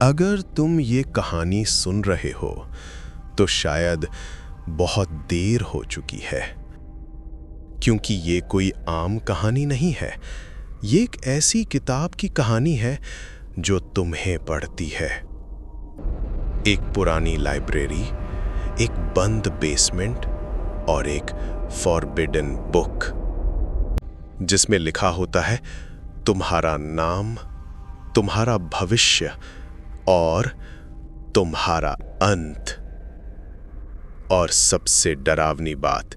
अगर तुम ये कहानी सुन रहे हो तो शायद बहुत देर हो चुकी है, क्योंकि ये कोई आम कहानी नहीं है। ये एक ऐसी किताब की कहानी है जो तुम्हें पढ़ती है। एक पुरानी लाइब्रेरी, एक बंद बेसमेंट और एक फॉरबिडन बुक, जिसमें लिखा होता है तुम्हारा नाम, तुम्हारा भविष्य और तुम्हारा अंत। और सबसे डरावनी बात,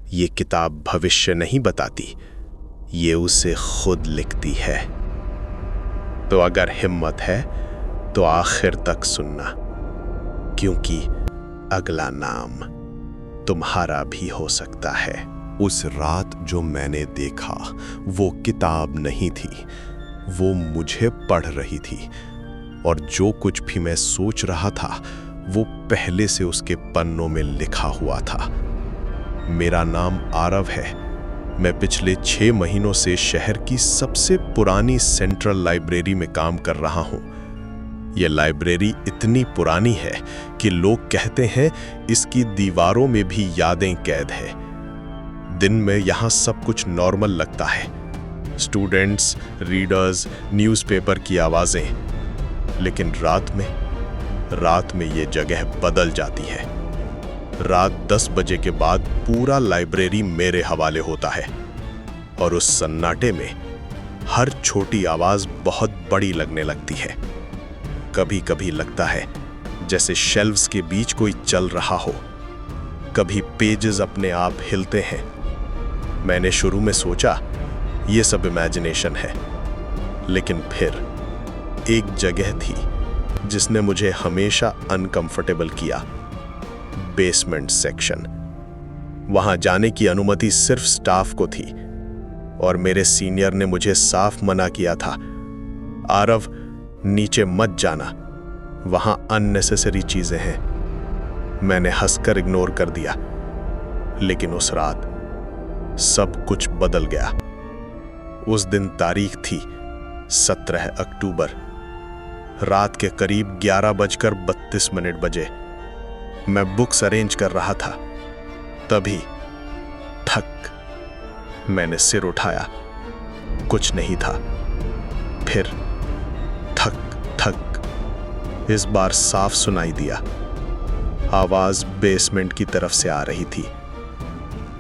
ये किताब भविष्य नहीं बताती, ये उसे खुद लिखती है। तो अगर हिम्मत है तो आखिर तक सुनना, क्योंकि अगला नाम तुम्हारा भी हो सकता है। उस रात जो मैंने देखा वो किताब नहीं थी, वो मुझे पढ़ रही थी। और जो कुछ भी मैं सोच रहा था वो पहले से उसके पन्नों में लिखा हुआ था। मेरा नाम आरव है। मैं पिछले 6 महीनों से शहर की सबसे पुरानी सेंट्रल लाइब्रेरी में काम कर रहा हूं। यह लाइब्रेरी इतनी पुरानी है कि लोग कहते हैं इसकी दीवारों में भी यादें कैद है। दिन में यहां सब कुछ नॉर्मल लगता है, स्टूडेंट्स, रीडर्स, न्यूज़पेपर की आवाजें। लेकिन रात में ये जगह बदल जाती है। रात 10 बजे के बाद पूरा लाइब्रेरी मेरे हवाले होता है, और उस सन्नाटे में हर छोटी आवाज बहुत बड़ी लगने लगती है। कभी कभी लगता है जैसे शेल्व्स के बीच कोई चल रहा हो, कभी पेजेस अपने आप हिलते हैं। मैंने शुरू में सोचा ये सब इमेजिनेशन है, लेकिन फिर एक जगह थी जिसने मुझे हमेशा अनकंफर्टेबल किया, बेसमेंट सेक्शन। वहां जाने की अनुमति सिर्फ स्टाफ को थी, और मेरे सीनियर ने मुझे साफ मना किया था, आरव नीचे मत जाना, वहां अननेसेसरी चीजें हैं। मैंने हंसकर इग्नोर कर दिया, लेकिन उस रात सब कुछ बदल गया। उस दिन तारीख थी 17 अक्टूबर। रात के करीब 11:32 बजे। मैं बुक्स अरेंज कर रहा था, तभी ठक, मैंने सिर उठाया, कुछ नहीं था। फिर ठक ठक, इस बार साफ सुनाई दिया। आवाज बेसमेंट की तरफ से आ रही थी।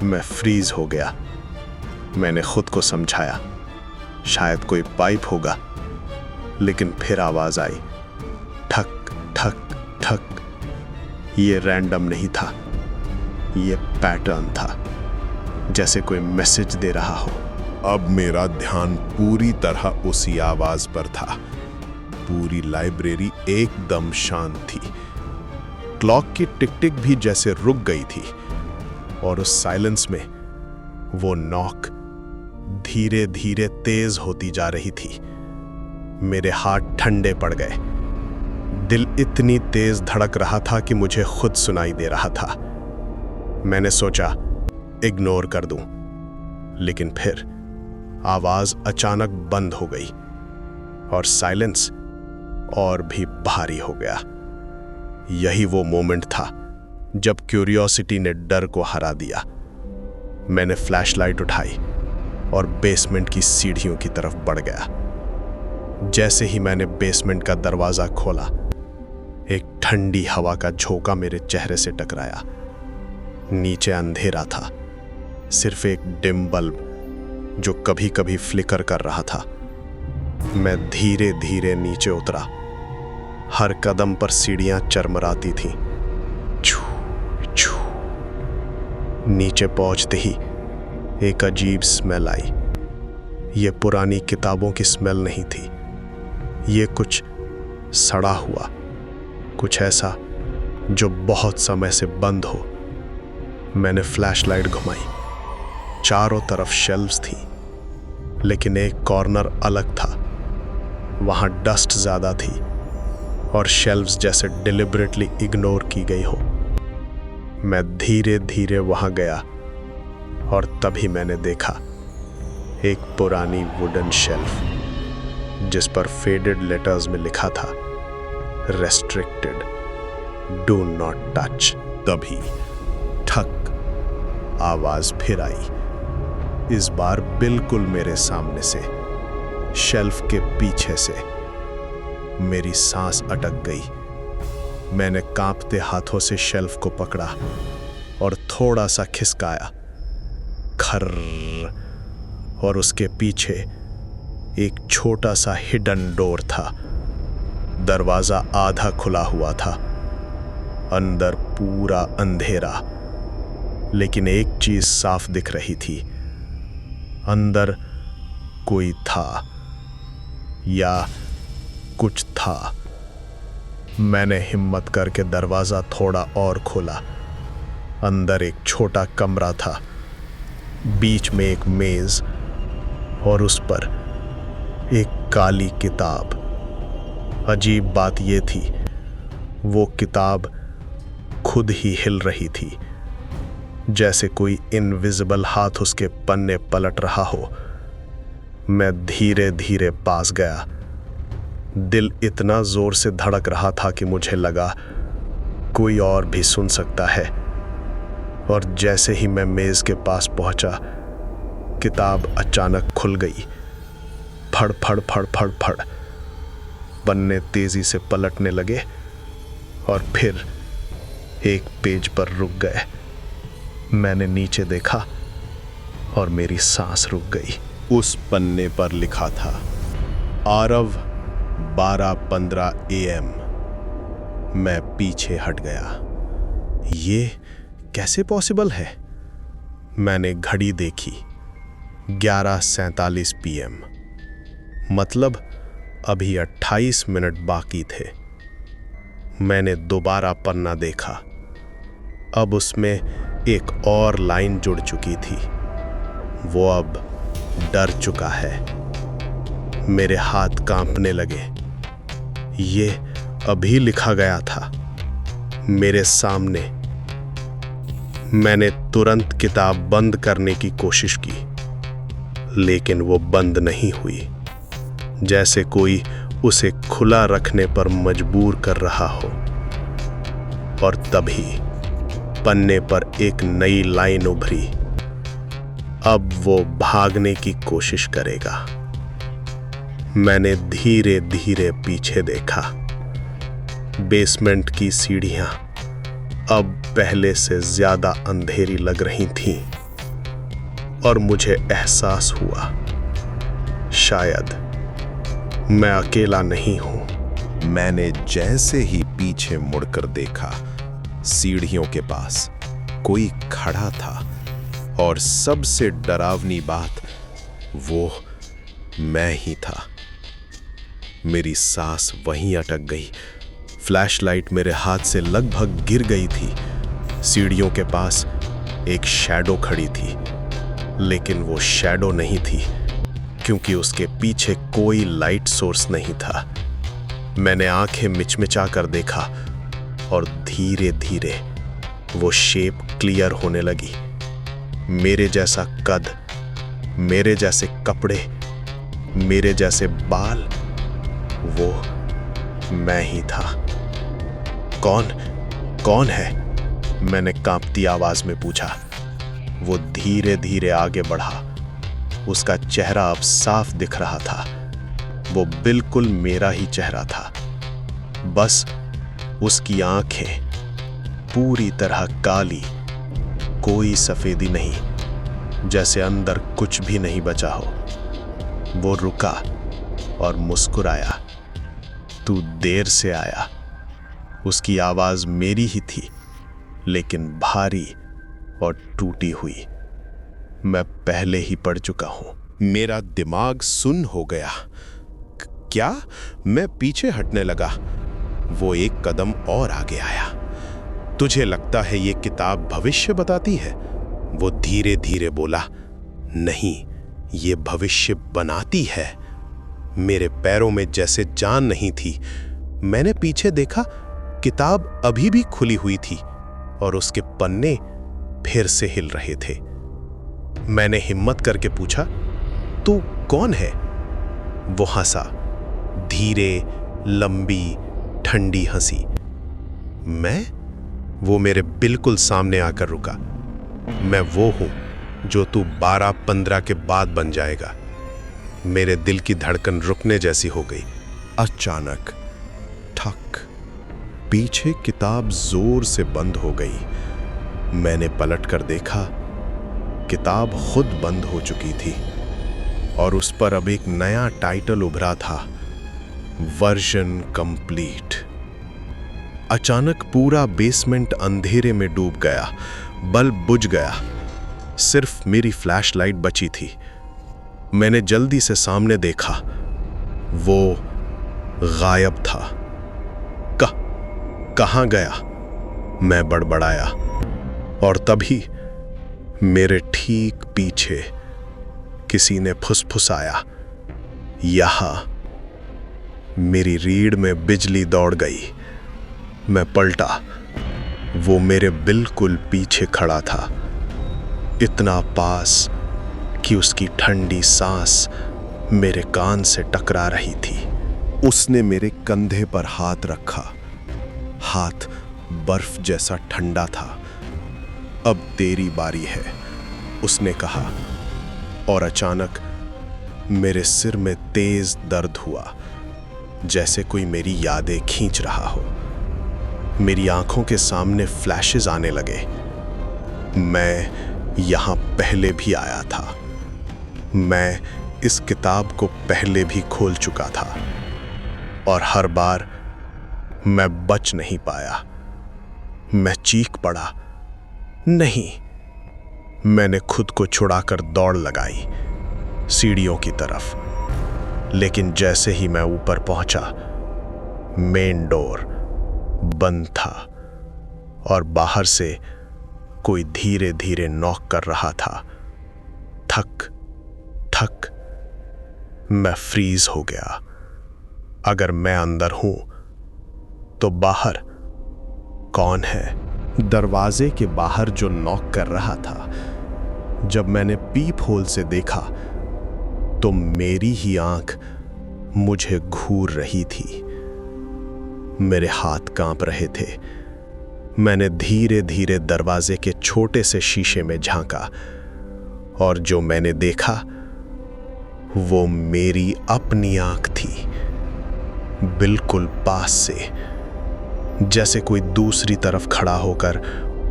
मैं फ्रीज हो गया। मैंने खुद को समझाया शायद कोई पाइप होगा, लेकिन फिर आवाज आई, ठक ठक ठक। ये रैंडम नहीं था, ये पैटर्न था, जैसे कोई मैसेज दे रहा हो। अब मेरा ध्यान पूरी तरह उसी आवाज पर था। पूरी लाइब्रेरी एकदम शांत थी। क्लॉक की टिक टिक भी जैसे रुक गई थी, और उस साइलेंस में वो नॉक धीरे धीरे तेज होती जा रही थी। मेरे हाथ ठंडे पड़ गए। दिल इतनी तेज धड़क रहा था कि मुझे खुद सुनाई दे रहा था। मैंने सोचा इग्नोर कर दूं, लेकिन फिर आवाज अचानक बंद हो गई, और साइलेंस और भी भारी हो गया। यही वो मोमेंट था जब क्यूरियोसिटी ने डर को हरा दिया। मैंने फ्लैशलाइट उठाई और बेसमेंट की सीढ़ियों की तरफ बढ़ गया। जैसे ही मैंने बेसमेंट का दरवाजा खोला, एक ठंडी हवा का झोंका मेरे चेहरे से टकराया। नीचे अंधेरा था, सिर्फ एक डिम बल्ब जो कभी कभी फ्लिकर कर रहा था। मैं धीरे धीरे नीचे उतरा। हर कदम पर सीढ़ियां चरमराती थीं। छू छू। नीचे पहुंचते ही एक अजीब स्मेल आई। ये पुरानी किताबों की स्मेल नहीं थी, ये कुछ सड़ा हुआ, कुछ ऐसा जो बहुत समय से बंद हो। मैंने फ्लैशलाइट घुमाई। चारों तरफ शेल्व्स थी, लेकिन एक कॉर्नर अलग था। वहां डस्ट ज्यादा थी, और शेल्व्स जैसे डिलिबरेटली इग्नोर की गई हो। मैं धीरे धीरे वहां गया, और तभी मैंने देखा एक पुरानी वुडन शेल्फ जिस पर फेडेड लेटर्स में लिखा था, रेस्ट्रिक्टेड, डू नॉट टच। तभी ठक आवाज फिर आई, इस बार बिल्कुल मेरे सामने से, शेल्फ के पीछे से। मेरी सांस अटक गई। मैंने कांपते हाथों से शेल्फ को पकड़ा और थोड़ा सा खिसकाया। खर्र, और उसके पीछे एक छोटा सा हिडन डोर था। दरवाजा आधा खुला हुआ था, अंदर पूरा अंधेरा, लेकिन एक चीज साफ दिख रही थी, अंदर कोई था या कुछ था। मैंने हिम्मत करके दरवाजा थोड़ा और खोला। अंदर एक छोटा कमरा था, बीच में एक मेज और उस पर एक काली किताब। अजीब बात यह थी, वो किताब खुद ही हिल रही थी, जैसे कोई इनविजिबल हाथ उसके पन्ने पलट रहा हो। मैं धीरे धीरे पास गया। दिल इतना जोर से धड़क रहा था कि मुझे लगा कोई और भी सुन सकता है। और जैसे ही मैं मेज के पास पहुंचा, किताब अचानक खुल गई। फड़ फड़ फड़ फड़ फड़, पन्ने तेजी से पलटने लगे और फिर एक पेज पर रुक गए। मैंने नीचे देखा और मेरी सांस रुक गई। उस पन्ने पर लिखा था, आरव 12:15 AM। मैं पीछे हट गया। ये कैसे पॉसिबल है? मैंने घड़ी देखी, 11:47 PM। मतलब अभी 28 मिनट बाकी थे। मैंने दोबारा पन्ना देखा। अब उसमें एक और लाइन जुड़ चुकी थी। वो अब डर चुका है। मेरे हाथ कांपने लगे। ये अभी लिखा गया था, मेरे सामने। मैंने तुरंत किताब बंद करने की कोशिश की, लेकिन वो बंद नहीं हुई, जैसे कोई उसे खुला रखने पर मजबूर कर रहा हो। और तभी पन्ने पर एक नई लाइन उभरी। अब वो भागने की कोशिश करेगा। मैंने धीरे धीरे पीछे देखा। बेसमेंट की सीढ़ियां अब पहले से ज्यादा अंधेरी लग रही थीं और मुझे एहसास हुआ, शायद मैं अकेला नहीं हूं। मैंने जैसे ही पीछे मुड़कर देखा, सीढ़ियों के पास कोई खड़ा था और सबसे डरावनी बात, वो मैं ही था। मेरी सांस वहीं अटक गई। फ्लैशलाइट मेरे हाथ से लगभग गिर गई थी। सीढ़ियों के पास एक शैडो खड़ी थी, लेकिन वो शैडो नहीं थी, क्योंकि उसके पीछे कोई लाइट सोर्स नहीं था। मैंने आंखें मिचमिचा कर देखा और धीरे धीरे वो शेप क्लियर होने लगी। मेरे जैसा कद, मेरे जैसे कपड़े, मेरे जैसे बाल, वो मैं ही था। कौन है? मैंने कांपती आवाज में पूछा। वो धीरे धीरे आगे बढ़ा। उसका चेहरा अब साफ दिख रहा था। वो बिल्कुल मेरा ही चेहरा था, बस उसकी आंखें पूरी तरह काली, कोई सफेदी नहीं, जैसे अंदर कुछ भी नहीं बचा हो। वो रुका और मुस्कुराया। तू देर से आया। उसकी आवाज मेरी ही थी, लेकिन भारी और टूटी हुई। मैं पहले ही पढ़ चुका हूं। मेरा दिमाग सुन्न हो गया। क्या? मैं पीछे हटने लगा। वो एक कदम और आगे आया। तुझे लगता है ये किताब भविष्य बताती है? वो धीरे धीरे बोला। नहीं, ये भविष्य बनाती है। मेरे पैरों में जैसे जान नहीं थी। मैंने पीछे देखा, किताब अभी भी खुली हुई थी और उसके पन्ने फिर से हिल रहे थे। मैंने हिम्मत करके पूछा, तू कौन है? वो हंसा, धीरे, लंबी, ठंडी हंसी। मैं? वो मेरे बिल्कुल सामने आकर रुका। मैं वो हूं जो तू 12-15 के बाद बन जाएगा। मेरे दिल की धड़कन रुकने जैसी हो गई। अचानक ठक, पीछे किताब जोर से बंद हो गई। मैंने पलटकर देखा, किताब खुद बंद हो चुकी थी और उस पर अब एक नया टाइटल उभरा था, वर्जन कंप्लीट। अचानक पूरा बेसमेंट अंधेरे में डूब गया। बल्ब बुझ गया, सिर्फ मेरी फ्लैशलाइट बची थी। मैंने जल्दी से सामने देखा, वो गायब था। कहां गया? मैं बड़बड़ाया और तभी मेरे ठीक पीछे किसी ने फुसफुसाया, यहां। मेरी रीढ़ में बिजली दौड़ गई। मैं पलटा, वो मेरे बिल्कुल पीछे खड़ा था, इतना पास कि उसकी ठंडी सांस मेरे कान से टकरा रही थी। उसने मेरे कंधे पर हाथ रखा। हाथ बर्फ जैसा ठंडा था। अब तेरी बारी है, उसने कहा, और अचानक मेरे सिर में तेज दर्द हुआ, जैसे कोई मेरी यादें खींच रहा हो। मेरी आंखों के सामने फ्लैशेस आने लगे। मैं यहां पहले भी आया था। मैं इस किताब को पहले भी खोल चुका था और हर बार मैं बच नहीं पाया। मैं चीख पड़ा, नहीं। मैंने खुद को छुड़ाकर दौड़ लगाई सीढ़ियों की तरफ, लेकिन जैसे ही मैं ऊपर पहुंचा, मेन डोर बंद था और बाहर से कोई धीरे धीरे नॉक कर रहा था। ठक ठक। मैं फ्रीज हो गया। अगर मैं अंदर हूं तो बाहर कौन है? दरवाजे के बाहर जो नॉक कर रहा था, जब मैंने पीप होल से देखा तो मेरी ही आंख मुझे घूर रही थी। मेरे हाथ कांप रहे थे। मैंने धीरे धीरे दरवाजे के छोटे से शीशे में झांका और जो मैंने देखा वो मेरी अपनी आंख थी, बिल्कुल पास से, जैसे कोई दूसरी तरफ खड़ा होकर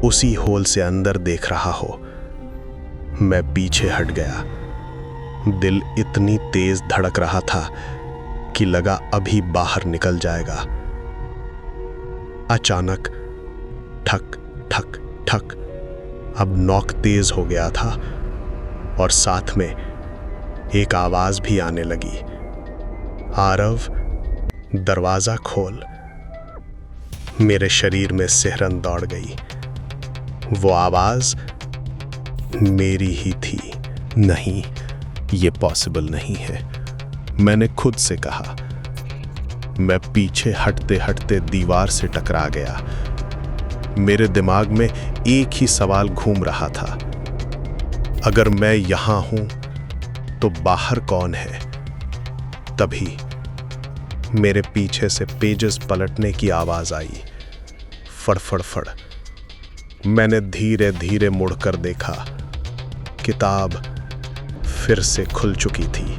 उसी होल से अंदर देख रहा हो। मैं पीछे हट गया। दिल इतनी तेज धड़क रहा था कि लगा अभी बाहर निकल जाएगा। अचानक ठक ठक ठक। अब नॉक तेज हो गया था और साथ में एक आवाज भी आने लगी, आरव, दरवाजा खोल। मेरे शरीर में सिहरन दौड़ गई। वो आवाज मेरी ही थी। नहीं, ये पॉसिबल नहीं है, मैंने खुद से कहा। मैं पीछे हटते हटते दीवार से टकरा गया। मेरे दिमाग में एक ही सवाल घूम रहा था, अगर मैं यहां हूं तो बाहर कौन है? तभी मेरे पीछे से पेजेस पलटने की आवाज आई, फड़फड़ फड़। मैंने धीरे धीरे मुड़कर देखा, किताब फिर से खुल चुकी थी।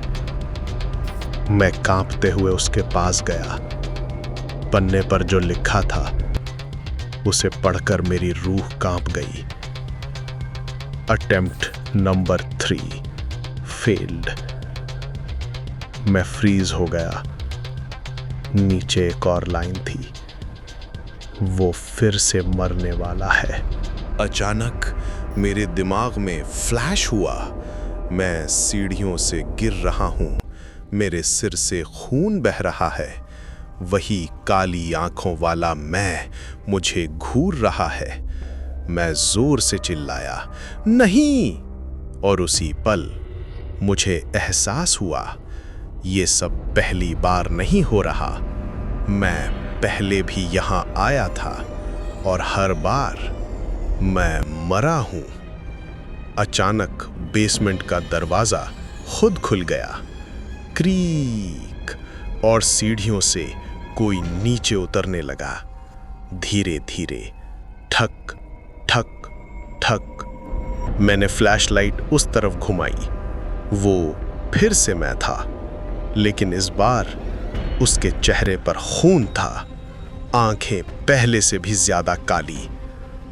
मैं कांपते हुए उसके पास गया। पन्ने पर जो लिखा था उसे पढ़कर मेरी रूह कांप गई। Attempt number 3 failed. मैं फ्रीज हो गया। नीचे एक और लाइन थी, वो फिर से मरने वाला है। अचानक मेरे दिमाग में फ्लैश हुआ। मैं सीढ़ियों से गिर रहा हूं, मेरे सिर से खून बह रहा है। वही काली आंखों वाला मैं मुझे घूर रहा है। मैं जोर से चिल्लाया, नहीं! और उसी पल मुझे एहसास हुआ, ये सब पहली बार नहीं हो रहा। मैं पहले भी यहां आया था और हर बार मैं मरा हूं। अचानक बेसमेंट का दरवाजा खुद खुल गया, क्रीक, और सीढ़ियों से कोई नीचे उतरने लगा, धीरे धीरे, ठक ठक ठक। मैंने फ्लैशलाइट उस तरफ घुमाई। वो फिर से मैं था, लेकिन इस बार उसके चेहरे पर खून था, आंखें पहले से भी ज्यादा काली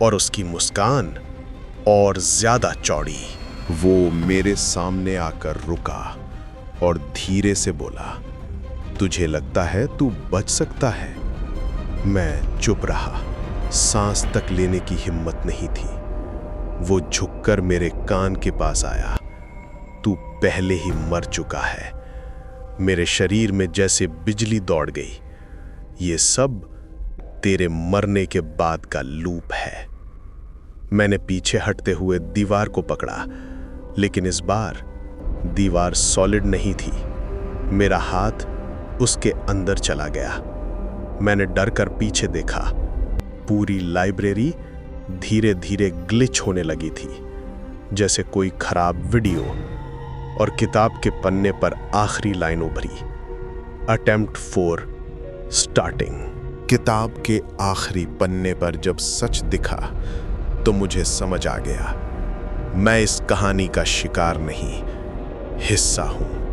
और उसकी मुस्कान और ज्यादा चौड़ी। वो मेरे सामने आकर रुका और धीरे से बोला, तुझे लगता है तू बच सकता है? मैं चुप रहा, सांस तक लेने की हिम्मत नहीं थी। वो झुककर मेरे कान के पास आया, तू पहले ही मर चुका है। मेरे शरीर में जैसे बिजली दौड़ गई। ये सब तेरे मरने के बाद का लूप है। मैंने पीछे हटते हुए दीवार को पकड़ा, लेकिन इस बार दीवार सॉलिड नहीं थी। मेरा हाथ उसके अंदर चला गया। मैंने डर कर पीछे देखा। पूरी लाइब्रेरी धीरे धीरे ग्लिच होने लगी थी, जैसे कोई खराब वीडियो, और किताब के पन्ने पर आखिरी लाइन उभरी, अटेम्प्ट 4 स्टार्टिंग। किताब के आखिरी पन्ने पर जब सच दिखा तो मुझे समझ आ गया, मैं इस कहानी का शिकार नहीं, हिस्सा हूं।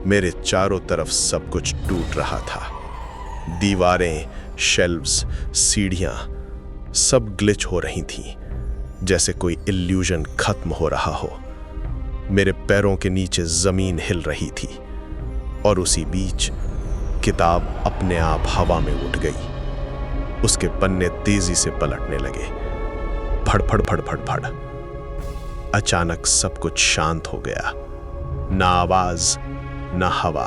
मेरे चारों तरफ सब कुछ टूट रहा था। दीवारें, शेल्व्स, सीढ़ियां सब ग्लिच हो रही थीं, जैसे कोई इल्यूजन खत्म हो रहा हो। मेरे पैरों के नीचे जमीन हिल रही थी और उसी बीच किताब अपने आप हवा में उठ गई। उसके पन्ने तेजी से पलटने लगे, फड़फड़ फड़फड़ फड़। अचानक सब कुछ शांत हो गया, ना आवाज, ना हवा,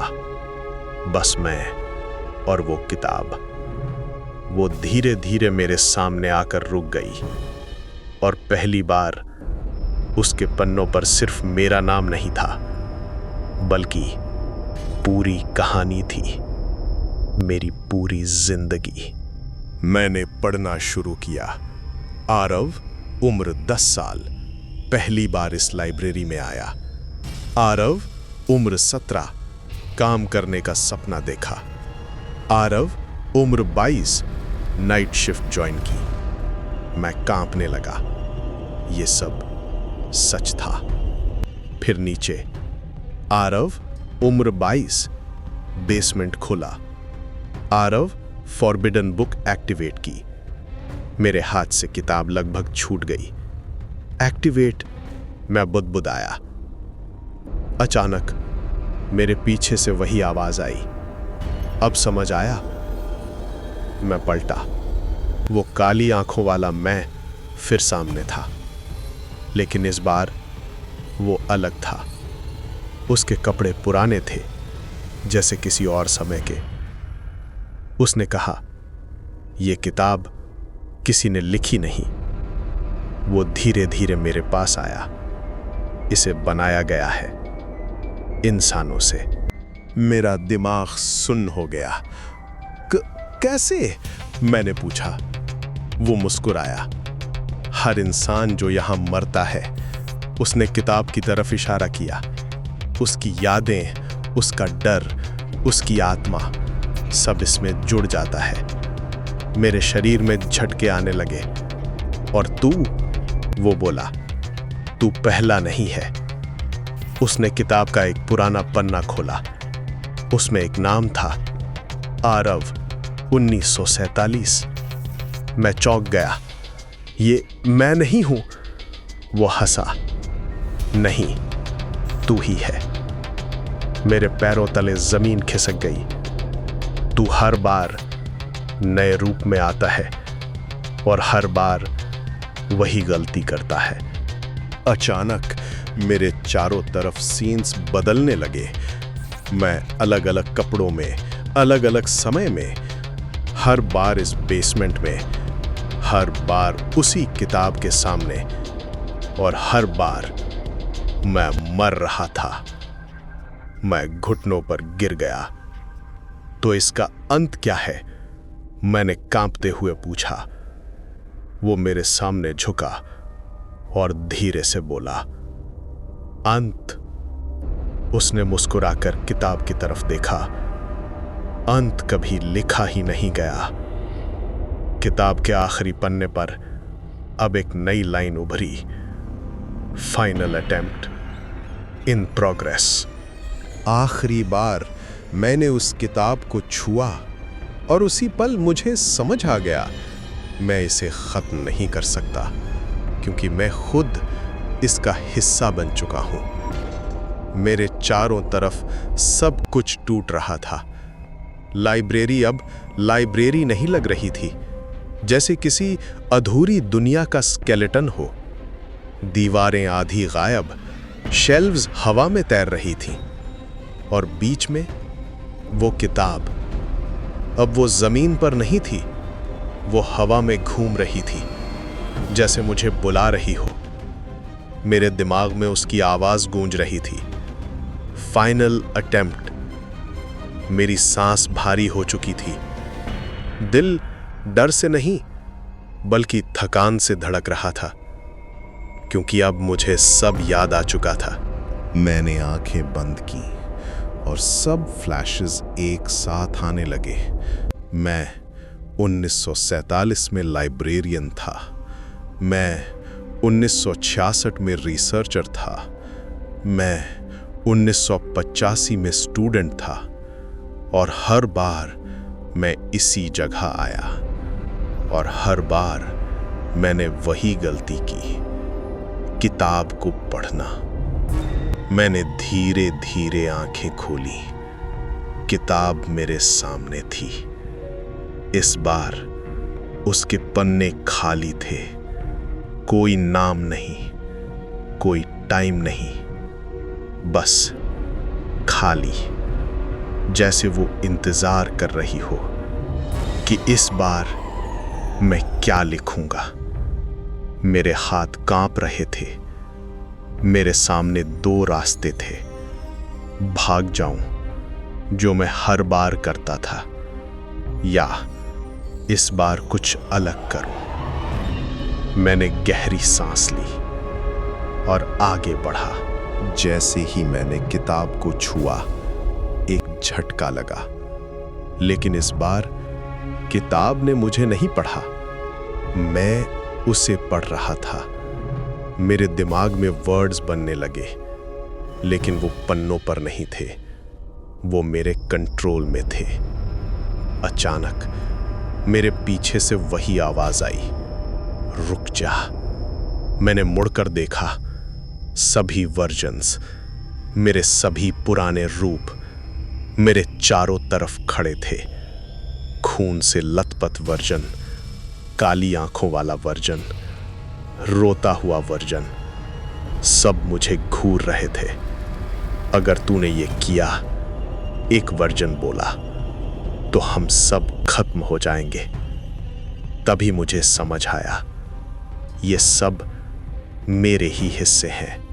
बस मैं और वो किताब। वो धीरे धीरे मेरे सामने आकर रुक गई, और पहली बार उसके पन्नों पर सिर्फ मेरा नाम नहीं था, बल्कि पूरी कहानी थी, मेरी पूरी जिंदगी। मैंने पढ़ना शुरू किया। आरव, उम्र 10 साल, पहली बार इस लाइब्रेरी में आया। आरव, उम्र 17, काम करने का सपना देखा। आरव, उम्र 22, नाइट शिफ्ट ज्वाइन की। मैं कांपने लगा। ये सब सच था। फिर नीचे, आरव, उम्र 22, बेसमेंट खुला। आरव, फॉरबिडन बुक एक्टिवेट की। मेरे हाथ से किताब लगभग छूट गई। एक्टिवेट, मैं बुदबुदाया। अचानक मेरे पीछे से वही आवाज आई। अब समझ आया। मैं पलटा। वो काली आंखों वाला मैं फिर सामने था, लेकिन इस बार वो अलग था। उसके कपड़े पुराने थे, जैसे किसी और समय के। उसने कहा, यह किताब किसी ने लिखी नहीं। वो धीरे धीरे मेरे पास आया। इसे बनाया गया है इंसानों से। मेरा दिमाग सुन्न हो गया। कैसे? मैंने पूछा। वो मुस्कुराया। हर इंसान जो यहां मरता है, उसने किताब की तरफ इशारा किया। उसकी यादें, उसका डर, उसकी आत्मा, सब इसमें जुड़ जाता है। मेरे शरीर में झटके आने लगे। और तू, वो बोला, तू पहला नहीं है। उसने किताब का एक पुराना पन्ना खोला। उसमें एक नाम था, आरव, 1947। मैं चौंक गया। ये मैं नहीं हूं। वो हंसा। नहीं, तू ही है। मेरे पैरों तले जमीन खिसक गई। तू हर बार नए रूप में आता है और हर बार वही गलती करता है। अचानक मेरे चारों तरफ सीन्स बदलने लगे। मैं अलग अलग कपड़ों में, अलग अलग समय में, हर बार इस बेसमेंट में, हर बार उसी किताब के सामने, और हर बार मैं मर रहा था। मैं घुटनों पर गिर गया। तो इसका अंत क्या है? मैंने कांपते हुए पूछा। वो मेरे सामने झुका और धीरे से बोला, अंत। उसने मुस्कुराकर किताब की तरफ देखा। अंत कभी लिखा ही नहीं गया। किताब के आखिरी पन्ने पर अब एक नई लाइन उभरी, फाइनल अटेम्प्ट इन प्रोग्रेस। आखिरी बार मैंने उस किताब को छुआ और उसी पल मुझे समझ आ गया, मैं इसे खत्म नहीं कर सकता, क्योंकि मैं खुद इसका हिस्सा बन चुका हूं। मेरे चारों तरफ सब कुछ टूट रहा था। लाइब्रेरी अब लाइब्रेरी नहीं लग रही थी, जैसे किसी अधूरी दुनिया का स्केलेटन हो। दीवारें आधी गायब, शेल्व्स हवा में तैर रही थीं, और बीच में वो किताब। अब वो जमीन पर नहीं थी, वो हवा में घूम रही थी, जैसे मुझे बुला रही हो। मेरे दिमाग में उसकी आवाज गूंज रही थी, फाइनल अटेम्प्ट। मेरी सांस भारी हो चुकी थी। दिल डर से नहीं, बल्कि थकान से धड़क रहा था, क्योंकि अब मुझे सब याद आ चुका था। मैंने आंखें बंद की और सब फ्लैशेस एक साथ आने लगे। मैं 1947 में लाइब्रेरियन था, मैं 1966 में रिसर्चर था, मैं 1985 में स्टूडेंट था, और हर बार मैं इसी जगह आया, और हर बार मैंने वही गलती की, किताब को पढ़ना। मैंने धीरे धीरे आंखें खोली। किताब मेरे सामने थी। इस बार उसके पन्ने खाली थे। कोई नाम नहीं, कोई टाइम नहीं, बस खाली, जैसे वो इंतजार कर रही हो कि इस बार मैं क्या लिखूंगा। मेरे हाथ कांप रहे थे। मेरे सामने दो रास्ते थे, भाग जाऊं जो मैं हर बार करता था, या इस बार कुछ अलग करूं। मैंने गहरी सांस ली और आगे बढ़ा। जैसे ही मैंने किताब को छुआ, एक झटका लगा, लेकिन इस बार किताब ने मुझे नहीं पढ़ा, मैं उसे पढ़ रहा था। मेरे दिमाग में वर्ड्स बनने लगे, लेकिन वो पन्नों पर नहीं थे, वो मेरे कंट्रोल में थे। अचानक मेरे पीछे से वही आवाज आई, रुक जा। मैंने मुड़कर देखा। सभी वर्जन्स, मेरे सभी पुराने रूप मेरे चारों तरफ खड़े थे। खून से लथपथ वर्जन, काली आंखों वाला वर्जन, रोता हुआ वर्जन, सब मुझे घूर रहे थे। अगर तूने ये किया, एक वर्जन बोला, तो हम सब खत्म हो जाएंगे। तभी मुझे समझ आया, ये सब मेरे ही हिस्से हैं।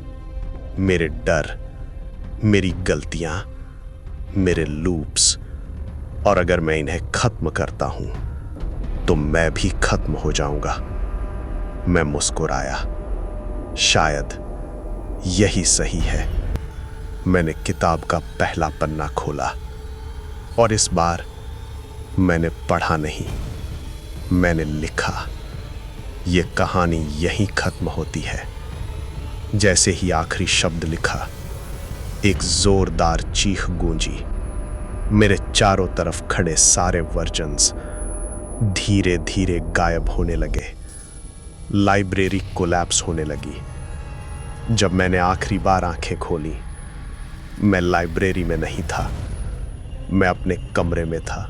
मेरे डर, मेरी गलतियां, मेरे लूप्स, और अगर मैं इन्हें खत्म करता हूं तो मैं भी खत्म हो जाऊंगा। मैं मुस्कुराया। शायद यही सही है। मैंने किताब का पहला पन्ना खोला, और इस बार मैंने पढ़ा नहीं, मैंने लिखा। ये कहानी यहीं खत्म होती है। जैसे ही आखिरी शब्द लिखा, एक जोरदार चीख गूंजी। मेरे चारों तरफ खड़े सारे वर्जन्स धीरे धीरे गायब होने लगे। लाइब्रेरी कोलैप्स होने लगी। जब मैंने आखिरी बार आंखें खोली, मैं लाइब्रेरी में नहीं था, मैं अपने कमरे में था।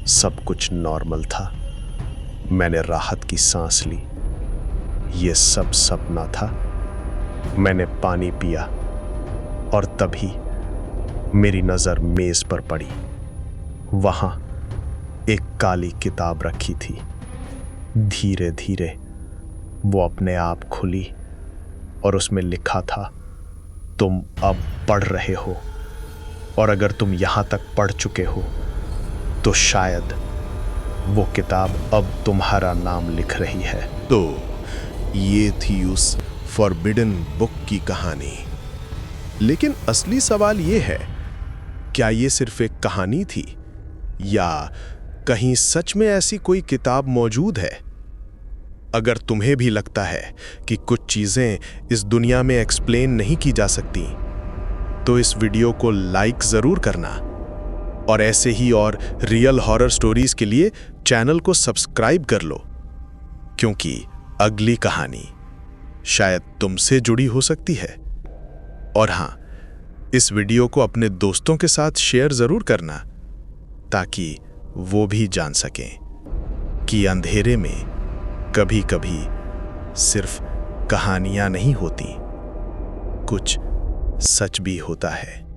सब कुछ नॉर्मल था। मैंने राहत की सांस ली। ये सब सपना था। मैंने पानी पिया, और तभी मेरी नजर मेज पर पड़ी। वहां एक काली किताब रखी थी। धीरे धीरे वो अपने आप खुली, और उसमें लिखा था, तुम अब पढ़ रहे हो, और अगर तुम यहां तक पढ़ चुके हो तो शायद वो किताब अब तुम्हारा नाम लिख रही है। तो ये थी उस फॉरबिडन बुक की कहानी। लेकिन असली सवाल ये है, क्या ये सिर्फ एक कहानी थी, या कहीं सच में ऐसी कोई किताब मौजूद है? अगर तुम्हें भी लगता है कि कुछ चीजें इस दुनिया में एक्सप्लेन नहीं की जा सकती, तो इस वीडियो को लाइक जरूर करना और ऐसे ही और रियल हॉरर स्टोरीज के लिए चैनल को सब्सक्राइब कर लो, क्योंकि अगली कहानी शायद तुमसे जुड़ी हो सकती है। और हाँ, इस वीडियो को अपने दोस्तों के साथ शेयर जरूर करना, ताकि वो भी जान सकें कि अंधेरे में कभी-कभी सिर्फ कहानियां नहीं होती, कुछ सच भी होता है।